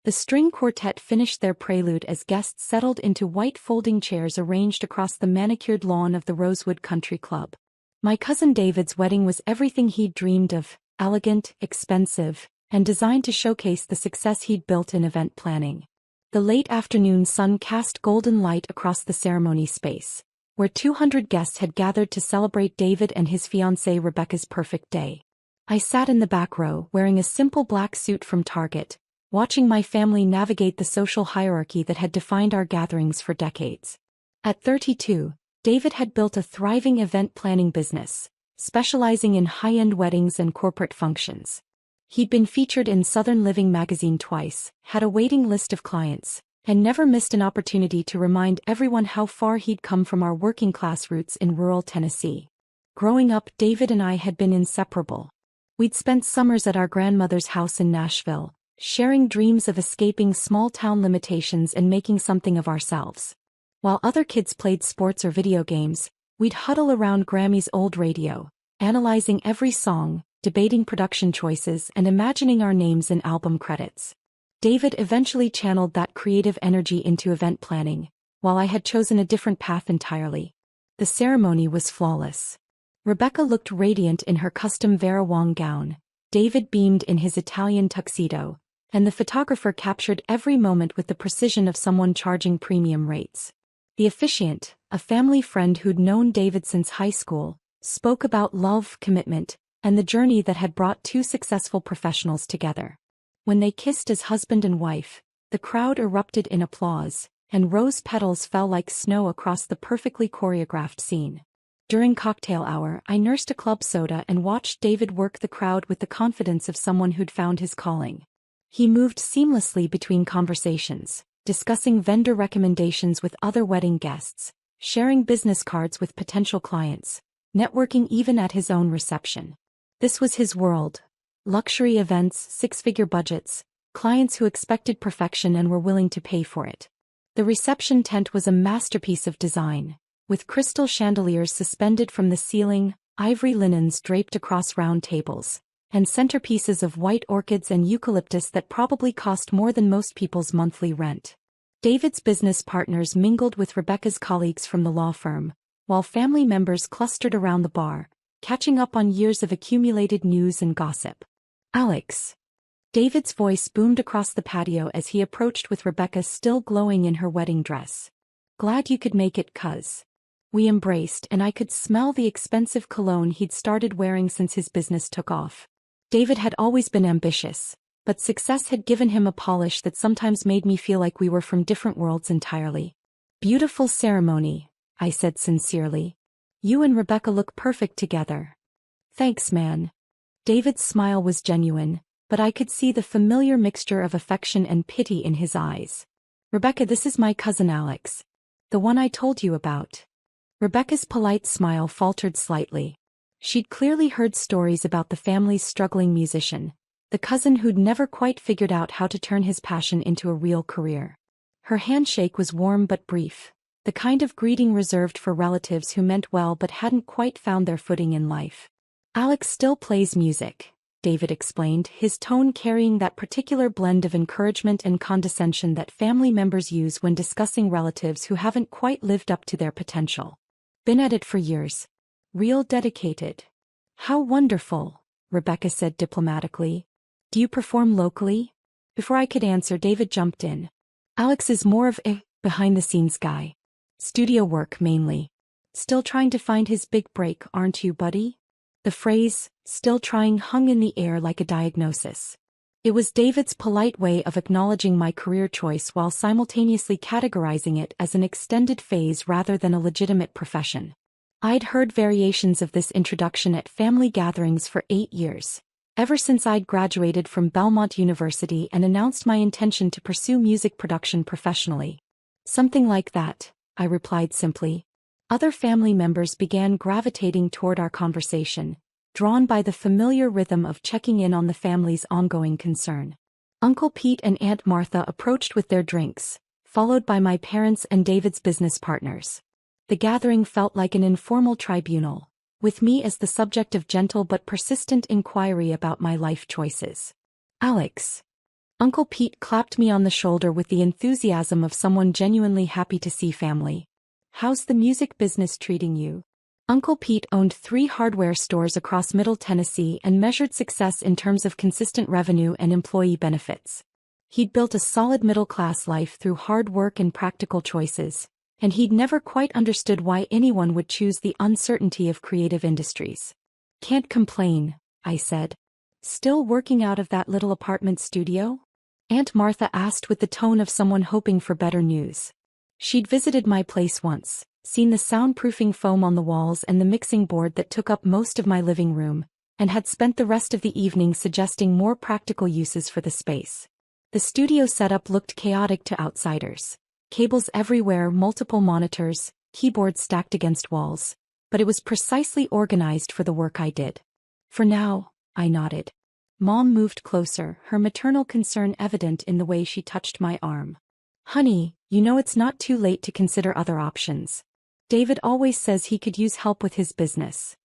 The string quartet finished their prelude as guests settled into white folding chairs arranged across the manicured lawn of the Rosewood Country Club. My cousin David's wedding was everything he'd dreamed of: elegant, expensive, and designed to showcase the success he'd built in event planning. The late afternoon sun cast golden light across the ceremony space, where 200 guests had gathered to celebrate David and his fiancée Rebecca's perfect day. I sat in the back row wearing a simple black suit from Target, watching my family navigate the social hierarchy that had defined our gatherings for decades. At 32, David had built a thriving event planning business, specializing in high-end weddings and corporate functions. He'd been featured in Southern Living magazine twice, had a waiting list of clients, and never missed an opportunity to remind everyone how far he'd come from our working-class roots in rural Tennessee. Growing up, David and I had been inseparable. We'd spent summers at our grandmother's house in Nashville, sharing dreams of escaping small-town limitations and making something of ourselves. While other kids played sports or video games, we'd huddle around Grammy's old radio, analyzing every song, debating production choices, and imagining our names in album credits. David eventually channeled that creative energy into event planning, while I had chosen a different path entirely. The ceremony was flawless. Rebecca looked radiant in her custom Vera Wang gown, David beamed in his Italian tuxedo, and the photographer captured every moment with the precision of someone charging premium rates. The officiant, a family friend who'd known David since high school, spoke about love, commitment, and the journey that had brought two successful professionals together. When they kissed as husband and wife, the crowd erupted in applause, and rose petals fell like snow across the perfectly choreographed scene. During cocktail hour, I nursed a club soda and watched David work the crowd with the confidence of someone who'd found his calling. He moved seamlessly between conversations, discussing vendor recommendations with other wedding guests, sharing business cards with potential clients, networking even at his own reception. This was his world. Luxury events, six-figure budgets, clients who expected perfection and were willing to pay for it. The reception tent was a masterpiece of design, with crystal chandeliers suspended from the ceiling, ivory linens draped across round tables, and centerpieces of white orchids and eucalyptus that probably cost more than most people's monthly rent. David's business partners mingled with Rebecca's colleagues from the law firm, while family members clustered around the bar, catching up on years of accumulated news and gossip. "Alex." David's voice boomed across the patio as he approached with Rebecca still glowing in her wedding dress. "Glad you could make it, cuz." We embraced, and I could smell the expensive cologne he'd started wearing since his business took off. David had always been ambitious, but success had given him a polish that sometimes made me feel like we were from different worlds entirely. "Beautiful ceremony," I said sincerely. "You and Rebecca look perfect together." "Thanks, man." David's smile was genuine, but I could see the familiar mixture of affection and pity in his eyes. "Rebecca, this is my cousin Alex. The one I told you about." Rebecca's polite smile faltered slightly. She'd clearly heard stories about the family's struggling musician, the cousin who'd never quite figured out how to turn his passion into a real career. Her handshake was warm but brief, the kind of greeting reserved for relatives who meant well but hadn't quite found their footing in life. "Alex still plays music," David explained, his tone carrying that particular blend of encouragement and condescension that family members use when discussing relatives who haven't quite lived up to their potential. "Been at it for years. Real dedicated." "How wonderful," Rebecca said diplomatically. "Do you perform locally?" Before I could answer, David jumped in. "Alex is more of a behind-the-scenes guy. Studio work mainly. Still trying to find his big break, aren't you, buddy?" The phrase, "still trying," hung in the air like a diagnosis. It was David's polite way of acknowledging my career choice while simultaneously categorizing it as an extended phase rather than a legitimate profession. I'd heard variations of this introduction at family gatherings for 8 years, ever since I'd graduated from Belmont University and announced my intention to pursue music production professionally. "Something like that," I replied simply. Other family members began gravitating toward our conversation, drawn by the familiar rhythm of checking in on the family's ongoing concern. Uncle Pete and Aunt Martha approached with their drinks, followed by my parents and David's business partners. The gathering felt like an informal tribunal, with me as the subject of gentle but persistent inquiry about my life choices. "Alex." Uncle Pete clapped me on the shoulder with the enthusiasm of someone genuinely happy to see family. "How's the music business treating you?" Uncle Pete owned 3 hardware stores across Middle Tennessee and measured success in terms of consistent revenue and employee benefits. He'd built a solid middle-class life through hard work and practical choices, and he'd never quite understood why anyone would choose the uncertainty of creative industries. "Can't complain," I said. "Still working out of that little apartment studio?" Aunt Martha asked with the tone of someone hoping for better news. She'd visited my place once, seen the soundproofing foam on the walls and the mixing board that took up most of my living room, and had spent the rest of the evening suggesting more practical uses for the space. The studio setup looked chaotic to outsiders. Cables everywhere, multiple monitors, keyboards stacked against walls, but it was precisely organized for the work I did. "For now," I nodded. Mom moved closer, her maternal concern evident in the way she touched my arm. "Honey, you know it's not too late to consider other options. David always says he could use help with his business."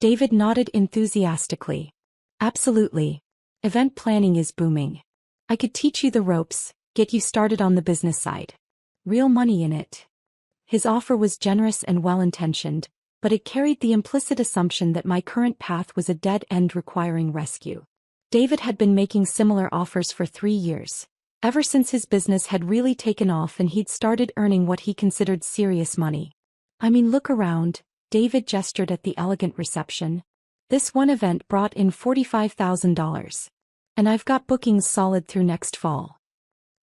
David nodded enthusiastically. "Absolutely. Event planning is booming. I could teach you the ropes, get you started on the business side. Real money in it." His offer was generous and well-intentioned, but it carried the implicit assumption that my current path was a dead end requiring rescue. David had been making similar offers for 3 years, ever since his business had really taken off and he'd started earning what he considered serious money. "I mean, look around," David gestured at the elegant reception. "This one event brought in $45,000. And I've got bookings solid through next fall."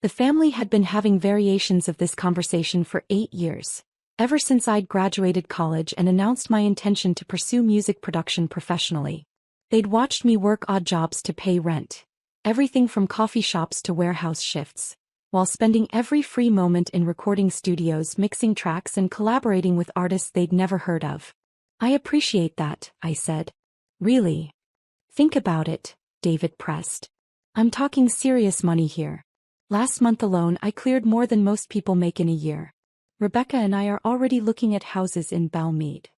The family had been having variations of this conversation for 8 years, ever since I'd graduated college and announced my intention to pursue music production professionally. They'd watched me work odd jobs to pay rent, everything from coffee shops to warehouse shifts, while spending every free moment in recording studios, mixing tracks and collaborating with artists they'd never heard of. "I appreciate that," I said. "Really? Think about it," David pressed. "I'm talking serious money here. Last month alone I cleared more than most people make in a year. Rebecca and I are already looking at houses in Belmead."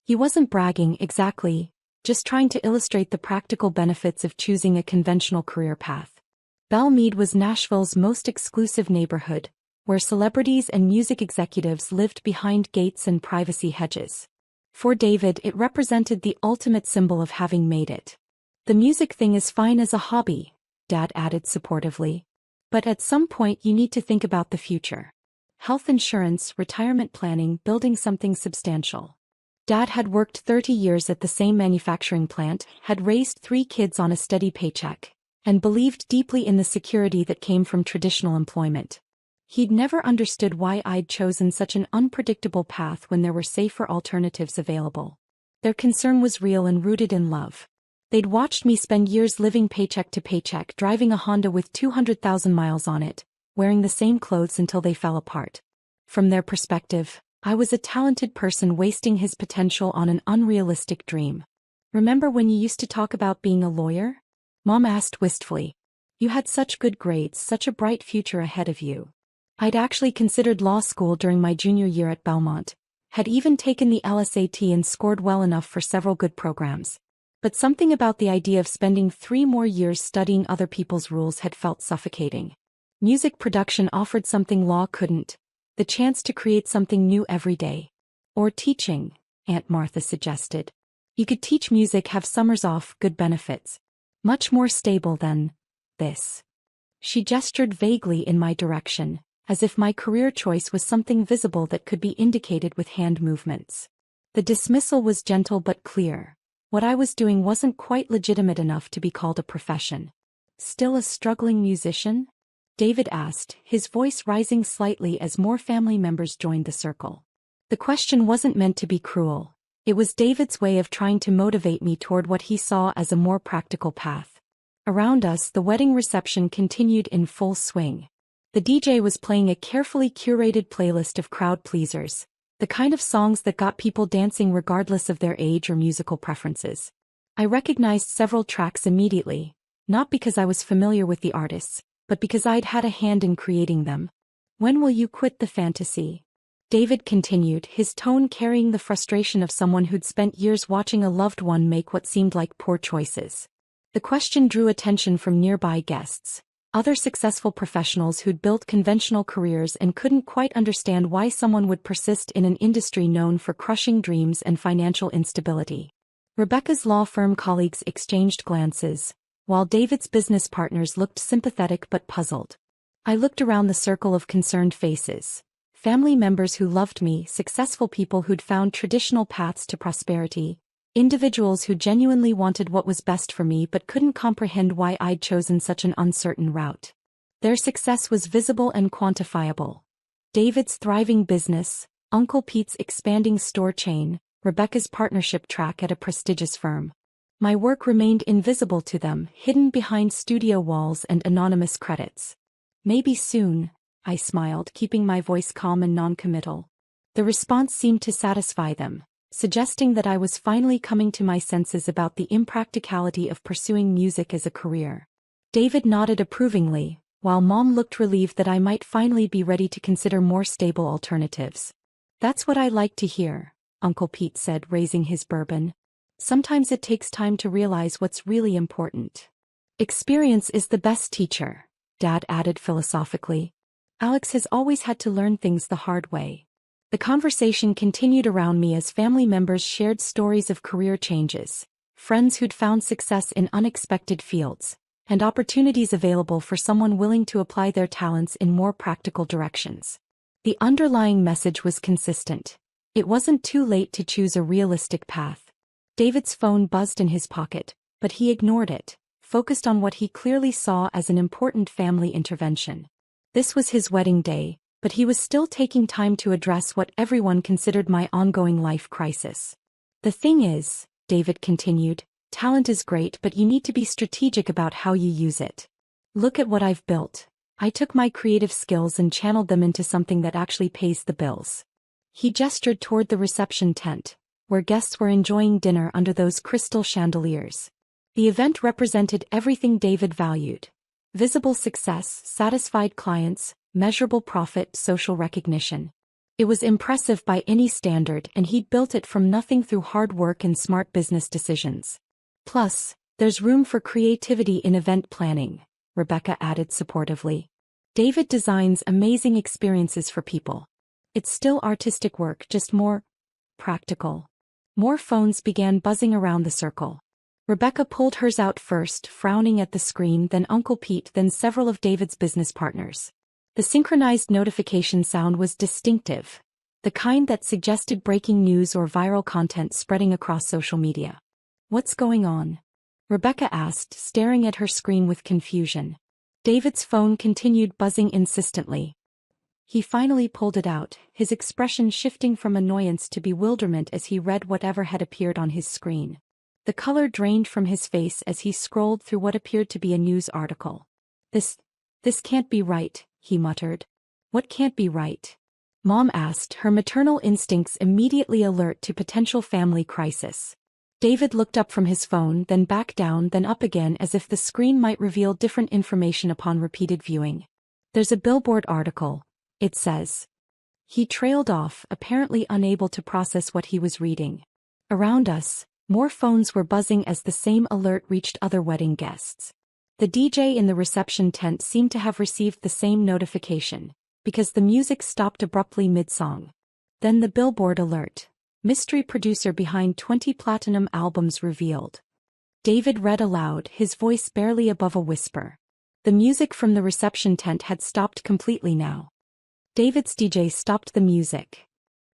He wasn't bragging exactly, just trying to illustrate the practical benefits of choosing a conventional career path. Belmead was Nashville's most exclusive neighborhood, where celebrities and music executives lived behind gates and privacy hedges. For David, it represented the ultimate symbol of having made it. "The music thing is fine as a hobby," Dad added supportively. "But at some point you need to think about the future. Health insurance, retirement planning, building something substantial." Dad had worked 30 years at the same manufacturing plant, had raised 3 kids on a steady paycheck, and believed deeply in the security that came from traditional employment. He'd never understood why I'd chosen such an unpredictable path when there were safer alternatives available. Their concern was real and rooted in love. They'd watched me spend years living paycheck to paycheck, driving a Honda with 200,000 miles on it, wearing the same clothes until they fell apart. From their perspective, I was a talented person wasting his potential on an unrealistic dream. "Remember when you used to talk about being a lawyer?" Mom asked wistfully. "You had such good grades, such a bright future ahead of you." I'd actually considered law school during my junior year at Belmont, had even taken the LSAT and scored well enough for several good programs. But something about the idea of spending 3 more years studying other people's rules had felt suffocating. Music production offered something law couldn't, the chance to create something new every day. "Or teaching," Aunt Martha suggested. "You could teach music, have summers off, good benefits. Much more stable than this." She gestured vaguely in my direction, as if my career choice was something visible that could be indicated with hand movements. The dismissal was gentle but clear. What I was doing wasn't quite legitimate enough to be called a profession. "Still a struggling musician?" David asked, his voice rising slightly as more family members joined the circle. The question wasn't meant to be cruel. It was David's way of trying to motivate me toward what he saw as a more practical path. Around us, the wedding reception continued in full swing. The DJ was playing a carefully curated playlist of crowd pleasers, the kind of songs that got people dancing regardless of their age or musical preferences. I recognized several tracks immediately, not because I was familiar with the artists, but because I'd had a hand in creating them. "When will you quit the fantasy?" David continued, his tone carrying the frustration of someone who'd spent years watching a loved one make what seemed like poor choices. The question drew attention from nearby guests. Other successful professionals who'd built conventional careers and couldn't quite understand why someone would persist in an industry known for crushing dreams and financial instability. Rebecca's law firm colleagues exchanged glances, while David's business partners looked sympathetic but puzzled. I looked around the circle of concerned faces. Family members who loved me, successful people who'd found traditional paths to prosperity, individuals who genuinely wanted what was best for me but couldn't comprehend why I'd chosen such an uncertain route. Their success was visible and quantifiable. David's thriving business, Uncle Pete's expanding store chain, Rebecca's partnership track at a prestigious firm. My work remained invisible to them, hidden behind studio walls and anonymous credits. Maybe soon, I smiled, keeping my voice calm and non-committal. The response seemed to satisfy them, suggesting that I was finally coming to my senses about the impracticality of pursuing music as a career. David nodded approvingly, while Mom looked relieved that I might finally be ready to consider more stable alternatives. "That's what I like to hear," Uncle Pete said, raising his bourbon. "Sometimes it takes time to realize what's really important." "Experience is the best teacher," Dad added philosophically. "Alex has always had to learn things the hard way." The conversation continued around me as family members shared stories of career changes, friends who'd found success in unexpected fields, and opportunities available for someone willing to apply their talents in more practical directions. The underlying message was consistent. It wasn't too late to choose a realistic path. David's phone buzzed in his pocket, but he ignored it, focused on what he clearly saw as an important family intervention. This was his wedding day, but he was still taking time to address what everyone considered my ongoing life crisis. "The thing is," David continued, "talent is great, but you need to be strategic about how you use it. Look at what I've built. I took my creative skills and channeled them into something that actually pays the bills." He gestured toward the reception tent, where guests were enjoying dinner under those crystal chandeliers. The event represented everything David valued: visible success, satisfied clients, measurable profit, social recognition. It was impressive by any standard, and he'd built it from nothing through hard work and smart business decisions. "Plus, there's room for creativity in event planning," Rebecca added supportively. "David designs amazing experiences for people. It's still artistic work, just more practical." More phones began buzzing around the circle. Rebecca pulled hers out first, frowning at the screen, then Uncle Pete, then several of David's business partners. The synchronized notification sound was distinctive, the kind that suggested breaking news or viral content spreading across social media. "What's going on?" Rebecca asked, staring at her screen with confusion. David's phone continued buzzing insistently. He finally pulled it out, his expression shifting from annoyance to bewilderment as he read whatever had appeared on his screen. The color drained from his face as he scrolled through what appeared to be a news article. This can't be right," he muttered. "What can't be right?" Mom asked, her maternal instincts immediately alert to potential family crisis. David looked up from his phone, then back down, then up again, as if the screen might reveal different information upon repeated viewing. "There's a Billboard article, it says." He trailed off, apparently unable to process what he was reading. Around us, more phones were buzzing as the same alert reached other wedding guests. The DJ in the reception tent seemed to have received the same notification, because the music stopped abruptly mid-song. Then the Billboard alert: mystery producer behind 20 platinum albums revealed. David read aloud, his voice barely above a whisper. The music from the reception tent had stopped completely now. David's DJ stopped the music,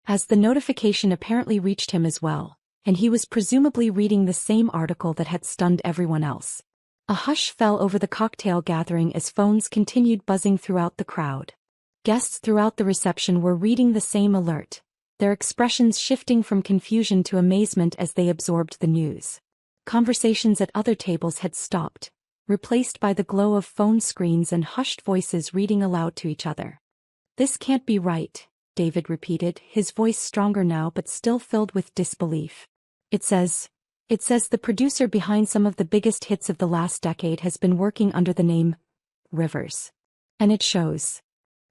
as the notification apparently reached him as well, and he was presumably reading the same article that had stunned everyone else. A hush fell over the cocktail gathering as phones continued buzzing throughout the crowd. Guests throughout the reception were reading the same alert, their expressions shifting from confusion to amazement as they absorbed the news. Conversations at other tables had stopped, replaced by the glow of phone screens and hushed voices reading aloud to each other. "This can't be right," David repeated, his voice stronger now but still filled with disbelief. It says the producer behind some of the biggest hits of the last decade has been working under the name Rivers. And it shows."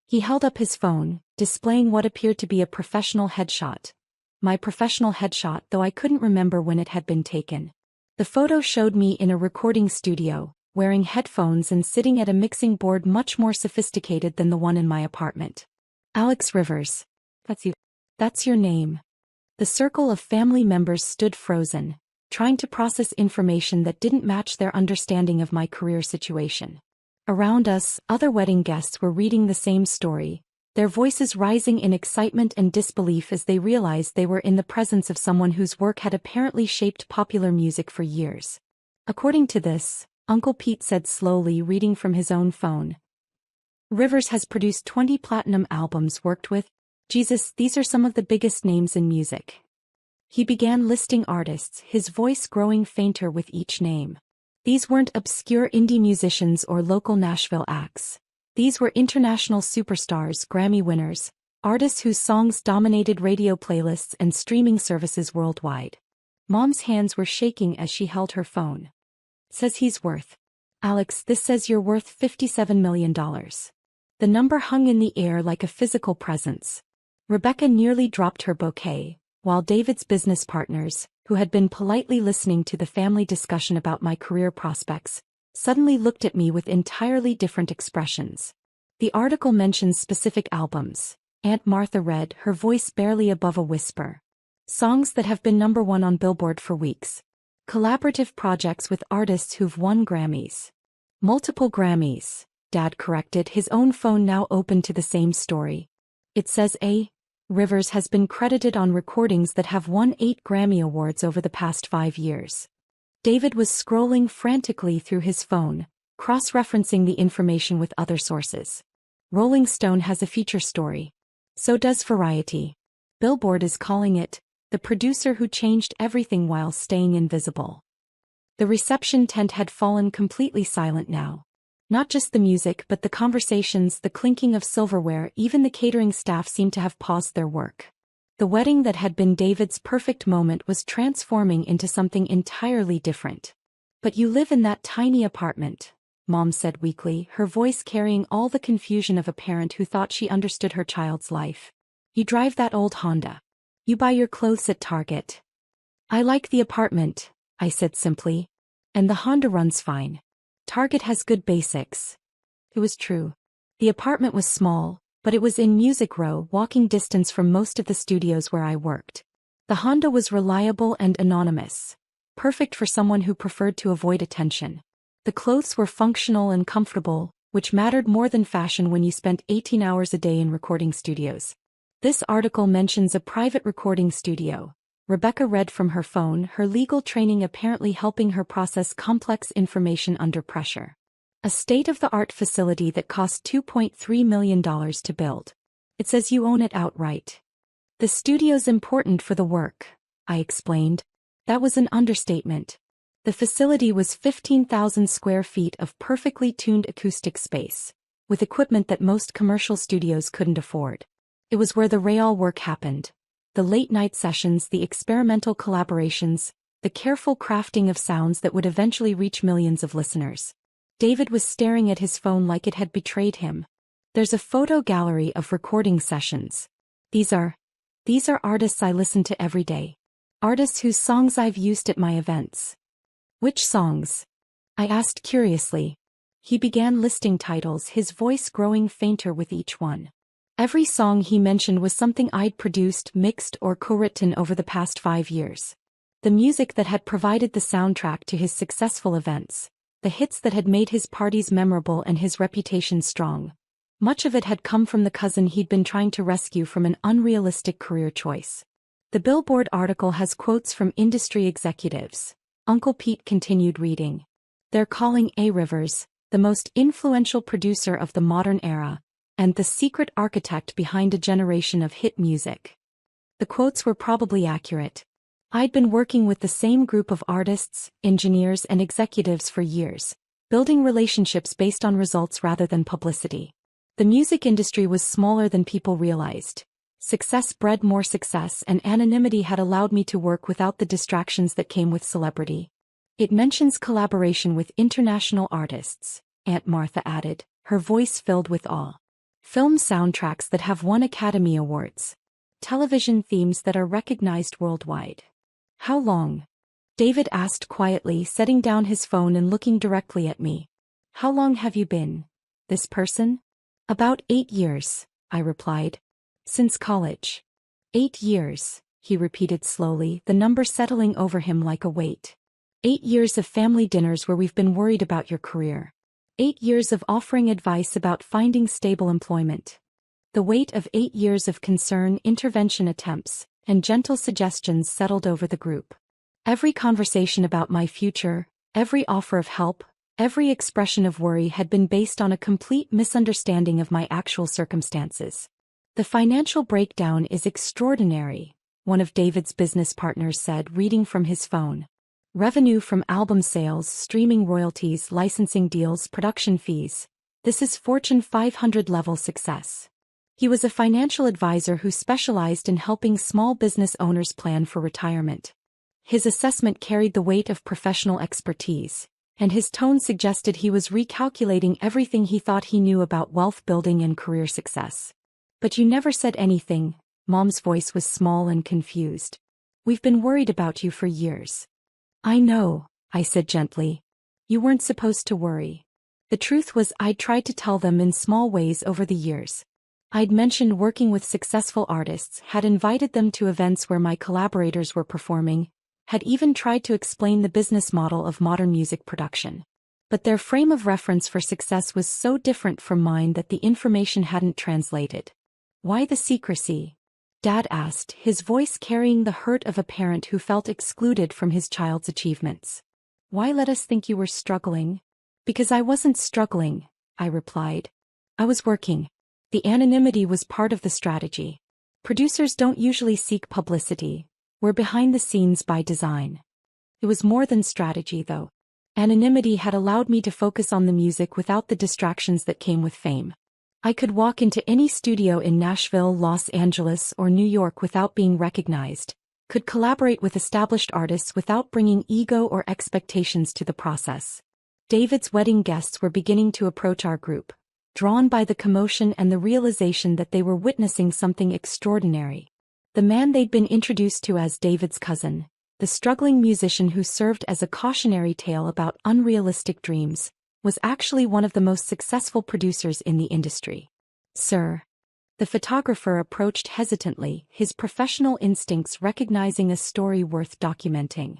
He held up his phone, displaying what appeared to be a professional headshot. My professional headshot, though I couldn't remember when it had been taken. The photo showed me in a recording studio, wearing headphones and sitting at a mixing board much more sophisticated than the one in my apartment. Alex Rivers. That's you. That's your name. The circle of family members stood frozen, trying to process information that didn't match their understanding of my career situation. Around us, other wedding guests were reading the same story, their voices rising in excitement and disbelief as they realized they were in the presence of someone whose work had apparently shaped popular music for years. According to this, Uncle Pete said slowly, reading from his own phone, Rivers has produced 20 platinum albums, worked with, Jesus, these are some of the biggest names in music. He began listing artists, his voice growing fainter with each name. These weren't obscure indie musicians or local Nashville acts. These were international superstars, Grammy winners, artists whose songs dominated radio playlists and streaming services worldwide. Mom's hands were shaking as she held her phone. Says he's worth. Alex, this says you're worth $57 million. The number hung in the air like a physical presence. Rebecca nearly dropped her bouquet, while David's business partners, who had been politely listening to the family discussion about my career prospects, suddenly looked at me with entirely different expressions. The article mentions specific albums. Aunt Martha read, her voice barely above a whisper. Songs that have been #1 on Billboard for weeks. Collaborative projects with artists who've won Grammys. Multiple Grammys, Dad corrected, his own phone now open to the same story. It says A. Rivers has been credited on recordings that have won 8 Grammy Awards over the past 5 years. David was scrolling frantically through his phone, cross-referencing the information with other sources. Rolling Stone has a feature story. So does Variety. Billboard is calling it, the producer who changed everything while staying invisible. The reception tent had fallen completely silent now. Not just the music but the conversations, the clinking of silverware, even the catering staff seemed to have paused their work. The wedding that had been David's perfect moment was transforming into something entirely different. But you live in that tiny apartment, Mom said weakly, her voice carrying all the confusion of a parent who thought she understood her child's life. You drive that old Honda. You buy your clothes at Target. I like the apartment, I said simply. And the Honda runs fine. Target has good basics. It was true. The apartment was small, but it was in Music Row, walking distance from most of the studios where I worked. The Honda was reliable and anonymous. Perfect for someone who preferred to avoid attention. The clothes were functional and comfortable, which mattered more than fashion when you spent 18 hours a day in recording studios. This article mentions a private recording studio. Rebecca read from her phone, her legal training apparently helping her process complex information under pressure. A state-of-the-art facility that cost $2.3 million to build. It says you own it outright. The studio's important for the work, I explained. That was an understatement. The facility was 15,000 square feet of perfectly tuned acoustic space, with equipment that most commercial studios couldn't afford. It was where the real work happened. The late-night sessions, the experimental collaborations, the careful crafting of sounds that would eventually reach millions of listeners. David was staring at his phone like it had betrayed him. There's a photo gallery of recording sessions. These are artists I listen to every day. Artists whose songs I've used at my events. Which songs? I asked curiously. He began listing titles, his voice growing fainter with each one. Every song he mentioned was something I'd produced, mixed, or co-written over the past 5 years. The music that had provided the soundtrack to his successful events. The hits that had made his parties memorable and his reputation strong. Much of it had come from the cousin he'd been trying to rescue from an unrealistic career choice. The Billboard article has quotes from industry executives. Uncle Pete continued reading. They're calling A. Rivers, the most influential producer of the modern era, and the secret architect behind a generation of hit music. The quotes were probably accurate. I'd been working with the same group of artists, engineers, and executives for years, building relationships based on results rather than publicity. The music industry was smaller than people realized. Success bred more success, and anonymity had allowed me to work without the distractions that came with celebrity. It mentions collaboration with international artists, Aunt Martha added, her voice filled with awe. Film soundtracks that have won Academy Awards. Television themes that are recognized worldwide. How long? David asked quietly, setting down his phone and looking directly at me. How long have you been this person? About 8 years, I replied. Since college. 8 years, he repeated slowly, the number settling over him like a weight. 8 years of family dinners where we've been worried about your career. 8 years of offering advice about finding stable employment. The weight of 8 years of concern, intervention attempts, and gentle suggestions settled over the group. Every conversation about my future, every offer of help, every expression of worry had been based on a complete misunderstanding of my actual circumstances. The financial breakdown is extraordinary, one of David's business partners said, reading from his phone. Revenue from album sales, streaming royalties, licensing deals, production fees. This is Fortune 500 level success. He was a financial advisor who specialized in helping small business owners plan for retirement. His assessment carried the weight of professional expertise, and his tone suggested he was recalculating everything he thought he knew about wealth building and career success. But you never said anything, Mom's voice was small and confused. We've been worried about you for years. I know, I said gently. You weren't supposed to worry. The truth was I'd tried to tell them in small ways over the years. I'd mentioned working with successful artists, had invited them to events where my collaborators were performing, had even tried to explain the business model of modern music production. But their frame of reference for success was so different from mine that the information hadn't translated. Why the secrecy? Dad asked, his voice carrying the hurt of a parent who felt excluded from his child's achievements. Why let us think you were struggling? Because I wasn't struggling, I replied. I was working. The anonymity was part of the strategy. Producers don't usually seek publicity. We're behind the scenes by design. It was more than strategy, though. Anonymity had allowed me to focus on the music without the distractions that came with fame. I could walk into any studio in Nashville, Los Angeles, or New York without being recognized, could collaborate with established artists without bringing ego or expectations to the process. David's wedding guests were beginning to approach our group, drawn by the commotion and the realization that they were witnessing something extraordinary. The man they'd been introduced to as David's cousin, the struggling musician who served as a cautionary tale about unrealistic dreams, was actually one of the most successful producers in the industry. Sir. The photographer approached hesitantly, his professional instincts recognizing a story worth documenting.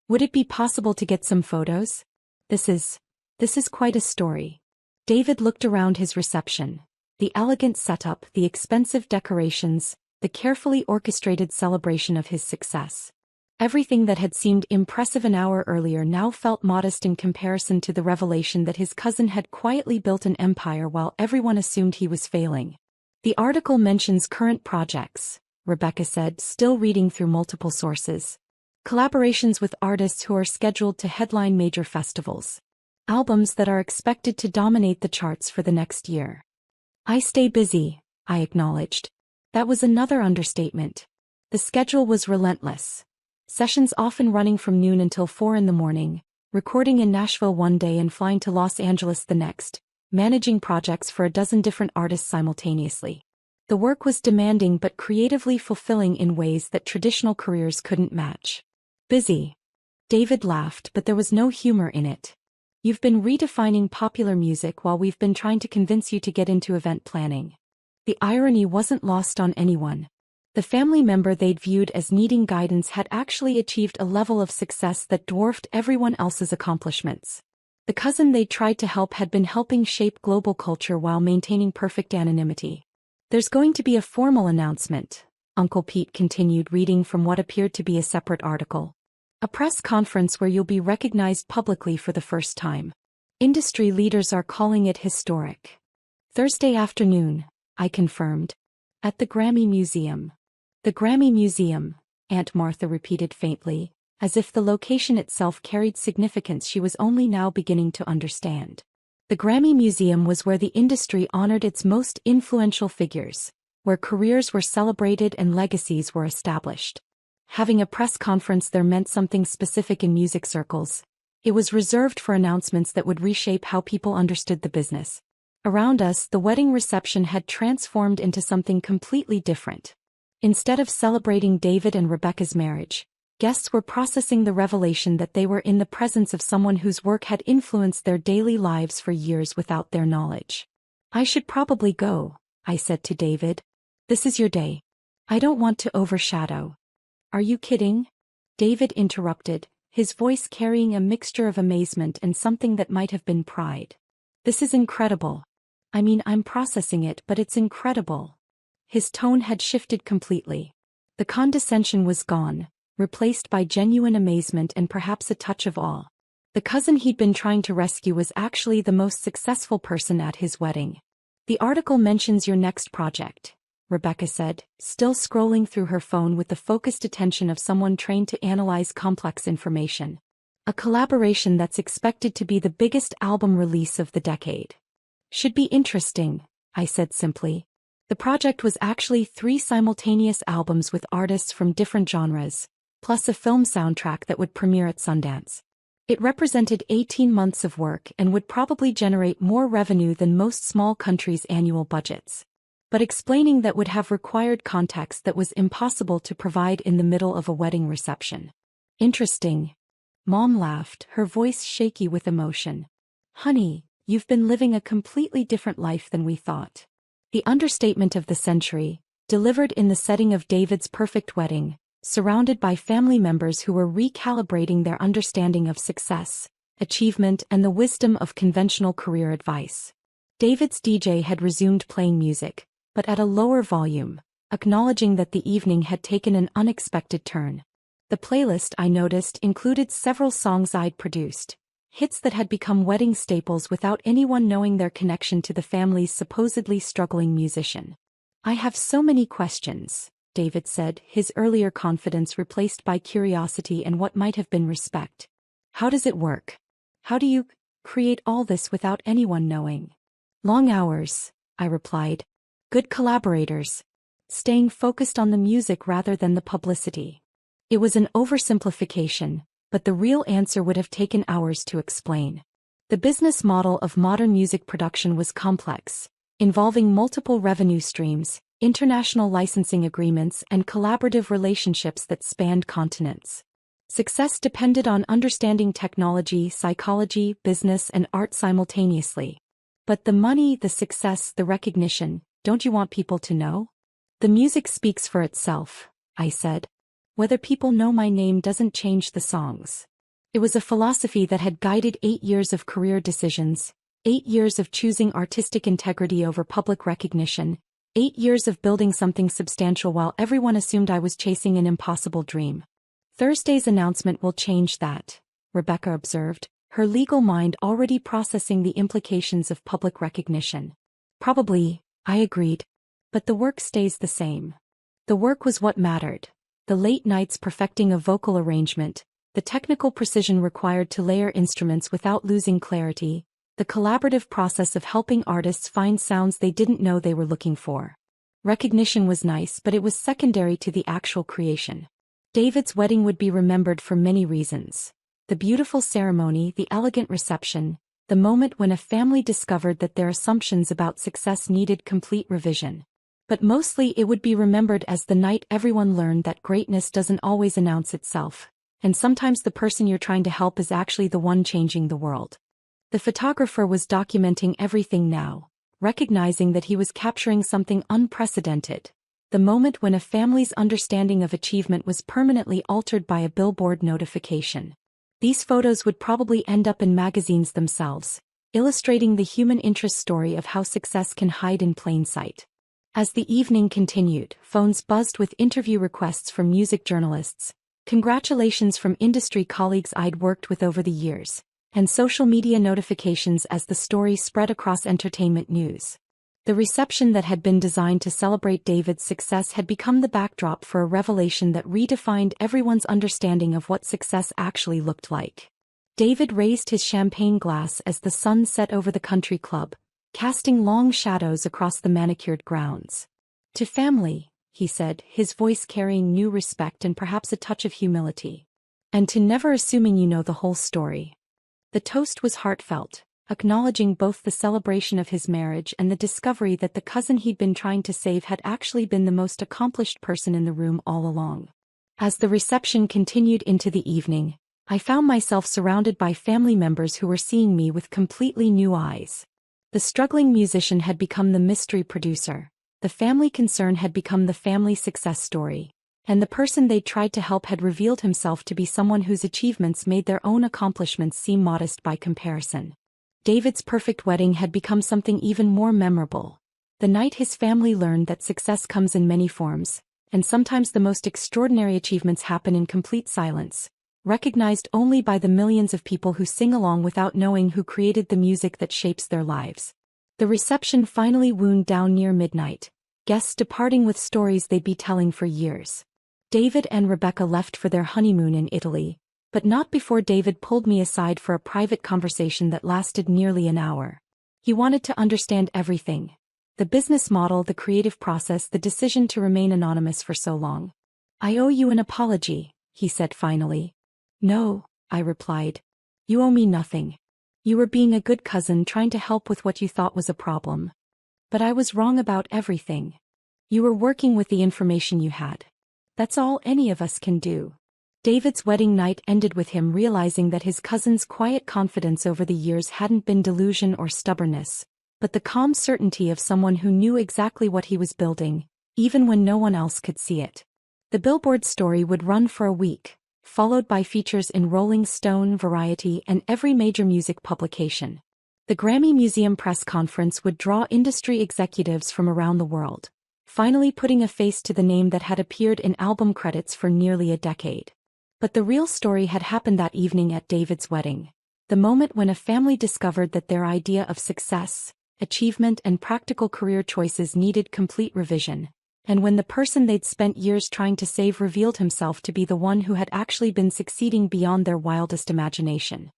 Would it be possible to get some photos? This is quite a story. David looked around his reception. The elegant setup, the expensive decorations, the carefully orchestrated celebration of his success. Everything that had seemed impressive an hour earlier now felt modest in comparison to the revelation that his cousin had quietly built an empire while everyone assumed he was failing. The article mentions current projects, Rebecca said, still reading through multiple sources. Collaborations with artists who are scheduled to headline major festivals. Albums that are expected to dominate the charts for the next year. I stay busy, I acknowledged. That was another understatement. The schedule was relentless. Sessions often running from noon until 4 in the morning, recording in Nashville one day and flying to Los Angeles the next, managing projects for a dozen different artists simultaneously. The work was demanding but creatively fulfilling in ways that traditional careers couldn't match. Busy. David laughed, but there was no humor in it. You've been redefining popular music while we've been trying to convince you to get into event planning. The irony wasn't lost on anyone. The family member they'd viewed as needing guidance had actually achieved a level of success that dwarfed everyone else's accomplishments. The cousin they'd tried to help had been helping shape global culture while maintaining perfect anonymity. There's going to be a formal announcement, Uncle Pete continued, reading from what appeared to be a separate article. A press conference where you'll be recognized publicly for the first time. Industry leaders are calling it historic. Thursday afternoon, I confirmed. At the Grammy Museum. The Grammy Museum, Aunt Martha repeated faintly, as if the location itself carried significance she was only now beginning to understand. The Grammy Museum was where the industry honored its most influential figures, where careers were celebrated and legacies were established. Having a press conference there meant something specific in music circles. It was reserved for announcements that would reshape how people understood the business. Around us, the wedding reception had transformed into something completely different. Instead of celebrating David and Rebecca's marriage, Guests were processing the revelation that they were in the presence of someone whose work had influenced their daily lives for years without their knowledge. "I should probably go," I said to David. "This is your day. I don't want to overshadow." "Are you kidding?" David interrupted, his voice carrying a mixture of amazement and something that might have been pride. "This is incredible. I mean, I'm processing it, but it's incredible." His tone had shifted completely. The condescension was gone, replaced by genuine amazement and perhaps a touch of awe. The cousin he'd been trying to rescue was actually the most successful person at his wedding. "The article mentions your next project," Rebecca said, still scrolling through her phone with the focused attention of someone trained to analyze complex information. "A collaboration that's expected to be the biggest album release of the decade." "Should be interesting," I said simply. The project was actually 3 simultaneous albums with artists from different genres, plus a film soundtrack that would premiere at Sundance. It represented 18 months of work and would probably generate more revenue than most small countries' annual budgets. But explaining that would have required context that was impossible to provide in the middle of a wedding reception. "Interesting." Mom laughed, her voice shaky with emotion. "Honey, you've been living a completely different life than we thought." The understatement of the century, delivered in the setting of David's perfect wedding, surrounded by family members who were recalibrating their understanding of success, achievement and the wisdom of conventional career advice. David's DJ had resumed playing music, but at a lower volume, acknowledging that the evening had taken an unexpected turn. The playlist, I noticed, included several songs I'd produced, hits that had become wedding staples without anyone knowing their connection to the family's supposedly struggling musician. "I have so many questions," David said, his earlier confidence replaced by curiosity and what might have been respect. "How does it work? How do you create all this without anyone knowing?" "Long hours," I replied. "Good collaborators. Staying focused on the music rather than the publicity." It was an oversimplification, but the real answer would have taken hours to explain. The business model of modern music production was complex, involving multiple revenue streams, international licensing agreements and collaborative relationships that spanned continents. Success depended on understanding technology, psychology, business and art simultaneously. But the money, the success, the recognition, don't you want people to know? "The music speaks for itself," I said. "Whether people know my name doesn't change the songs." It was a philosophy that had guided 8 years of career decisions, 8 years of choosing artistic integrity over public recognition, 8 years of building something substantial while everyone assumed I was chasing an impossible dream. "Thursday's announcement will change that," Rebecca observed, her legal mind already processing the implications of public recognition. "Probably," I agreed. "But the work stays the same." The work was what mattered. The late nights perfecting a vocal arrangement, the technical precision required to layer instruments without losing clarity, the collaborative process of helping artists find sounds they didn't know they were looking for. Recognition was nice, but it was secondary to the actual creation. David's wedding would be remembered for many reasons. The beautiful ceremony, the elegant reception, the moment when a family discovered that their assumptions about success needed complete revision. But mostly it would be remembered as the night everyone learned that greatness doesn't always announce itself, and sometimes the person you're trying to help is actually the one changing the world. The photographer was documenting everything now, recognizing that he was capturing something unprecedented. The moment when a family's understanding of achievement was permanently altered by a Billboard notification. These photos would probably end up in magazines themselves, illustrating the human interest story of how success can hide in plain sight. As the evening continued, phones buzzed with interview requests from music journalists, congratulations from industry colleagues I'd worked with over the years, and social media notifications as the story spread across entertainment news. The reception that had been designed to celebrate David's success had become the backdrop for a revelation that redefined everyone's understanding of what success actually looked like. David raised his champagne glass as the sun set over the country club, casting long shadows across the manicured grounds. "To family," he said, his voice carrying new respect and perhaps a touch of humility. "And to never assuming you know the whole story." The toast was heartfelt, acknowledging both the celebration of his marriage and the discovery that the cousin he'd been trying to save had actually been the most accomplished person in the room all along. As the reception continued into the evening, I found myself surrounded by family members who were seeing me with completely new eyes. The struggling musician had become the mystery producer, the family concern had become the family success story, and the person they'd tried to help had revealed himself to be someone whose achievements made their own accomplishments seem modest by comparison. David's perfect wedding had become something even more memorable. The night his family learned that success comes in many forms, and sometimes the most extraordinary achievements happen in complete silence, recognized only by the millions of people who sing along without knowing who created the music that shapes their lives. The reception finally wound down near midnight, guests departing with stories they'd be telling for years. David and Rebecca left for their honeymoon in Italy, but not before David pulled me aside for a private conversation that lasted nearly an hour. He wanted to understand everything: the business model, the creative process, the decision to remain anonymous for so long. "I owe you an apology," he said finally. "No," I replied. "You owe me nothing. You were being a good cousin trying to help with what you thought was a problem. But I was wrong about everything. You were working with the information you had. That's all any of us can do." David's wedding night ended with him realizing that his cousin's quiet confidence over the years hadn't been delusion or stubbornness, but the calm certainty of someone who knew exactly what he was building, even when no one else could see it. The Billboard story would run for a week, followed by features in Rolling Stone, Variety, and every major music publication. The Grammy Museum press conference would draw industry executives from around the world, finally putting a face to the name that had appeared in album credits for nearly a decade. But the real story had happened that evening at David's wedding, the moment when a family discovered that their idea of success, achievement, and practical career choices needed complete revision, and when the person they'd spent years trying to save revealed himself to be the one who had actually been succeeding beyond their wildest imagination.